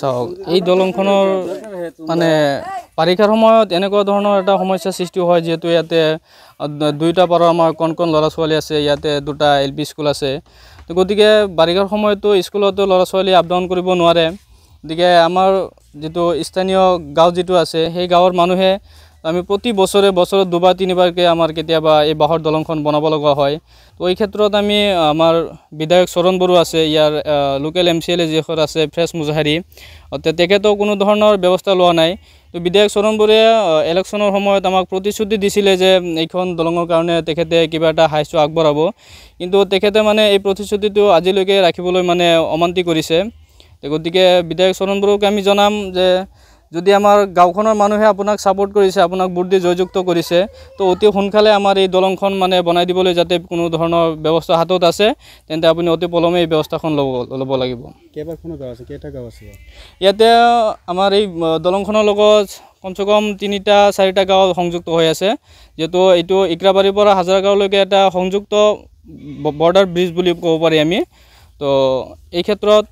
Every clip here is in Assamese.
চাওক এই দলংখনৰ মানে বাৰিষাৰ সময়ত এনেকুৱা ধৰণৰ এটা সমস্যা সৃষ্টি হয় যিহেতু ইয়াতে দুইটা পাৰৰ আমাৰ কণ কণ ল'ৰা ছোৱালী আছে ইয়াতে দুটা LP স্কুল আছে তো গতিকে বাৰিষাৰ সময়তো স্কুলতো ল'ৰা ছোৱালী আপ ডাউন কৰিব নোৱাৰে গতিকে আমাৰ যেটো স্থানীয় গাঁও যেটো আছে সেই গাঁৱৰ মানুহে আমি প্ৰতি বছৰত দুবাৰ তিনিবাৰকৈ আমাৰ কেতিয়াবা এই বাহৰ দলংখন বনাব লগা হয় তো এই ক্ষেত্ৰত আমি আমাৰ বিধায়ক চৰণ বড়ো আছে ইয়াৰ লোকেল MCLA যিখন আছে ফ্ৰেছ মুজাহাৰী তেখেতেও কোনো ধৰণৰ ব্যৱস্থা লোৱা নাই তো বিধায়ক চৰণ বড়োৱে ইলেকশ্যনৰ সময়ত আমাক প্ৰতিশ্ৰুতি দিছিলে যে এইখন দলঙৰ কাৰণে তেখেতে কিবা এটা সাহায্য আগবঢ়াব কিন্তু তেখেতে মানে এই প্ৰতিশ্ৰুতিটো আজিলৈকে ৰাখিবলৈ মানে অমান্তি কৰিছে গতিকে বিধায়ক চৰণ বড়োক আমি জনাম যে যদি আমাৰ গাঁওখনৰ মানুহে আপোনাক সাপোৰ্ট কৰিছে আপোনাক ভোট দি জয়যুক্ত কৰিছে তো অতি সোনকালে আমাৰ এই দলংখন মানে বনাই দিবলৈ যাতে কোনো ধৰণৰ ব্যৱস্থা হাতত আছে তেন্তে আপুনি অতি পলমে এই ব্যৱস্থাখন ল'ব লাগিব কেইবাখনো গাঁও আছে কেইটা গাঁও আছে ইয়াতে আমাৰ এই দলংখনৰ লগত কমসে কম 3টা 4টা গাঁও সংযুক্ত হৈ আছে যেটো এইটো ইক্ৰাবাৰীৰ পৰা হাজাৰগাঁওলৈকে এটা সংযুক্ত বৰ্ডাৰ ব্ৰিজ বুলি ক'ব পাৰি আমি তো এই ক্ষেত্ৰত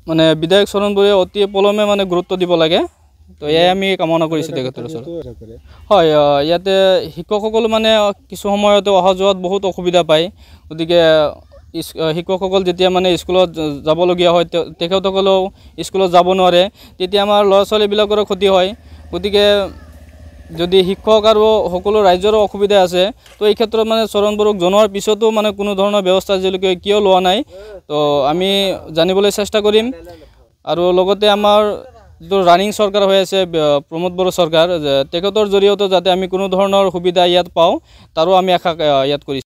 মানে বিধায়ক চৰণ বড়োৱে অতি পলমে মানে গুৰুত্ব দিব লাগে তো এয়াই আমি কামনা কৰিছোঁ তেখেতৰ ওচৰত হয় ইয়াতে শিক্ষকসকল মানে কিছু সময়তে অহা যোৱাত বহুত অসুবিধা পায় গতিকে শিক্ষকসকল যেতিয়া মানে স্কুলত যাবলগীয়া হয় তেখেতসকলেও স্কুলত যাব নোৱাৰে তেতিয়া আমাৰ ল'ৰা ছোৱালীবিলাকৰ ক্ষতি হয় গতিকে যদি শিক্ষক আৰু সকলো ৰাইজৰ অসুবিধা আছে তো এই ক্ষেত্ৰত মানে চৰণ বড়োক জনোৱাৰ পিছতো মানে কোনো ধৰণৰ ব্যৱস্থা আজিলৈকে কিয় লোৱা নাই তো আমি জানিবলৈ চেষ্টা কৰিম আৰু লগতে আমাৰ जो रानिंग सरकार হৈ আছে प्रमोद बड़ो सरकार तेखেতৰ জৰিয়তে যাতে আমি কোনো ধৰণৰ সুবিধা ইয়াত পাওঁ তাৰো আমি আশা ইয়াত কৰিছো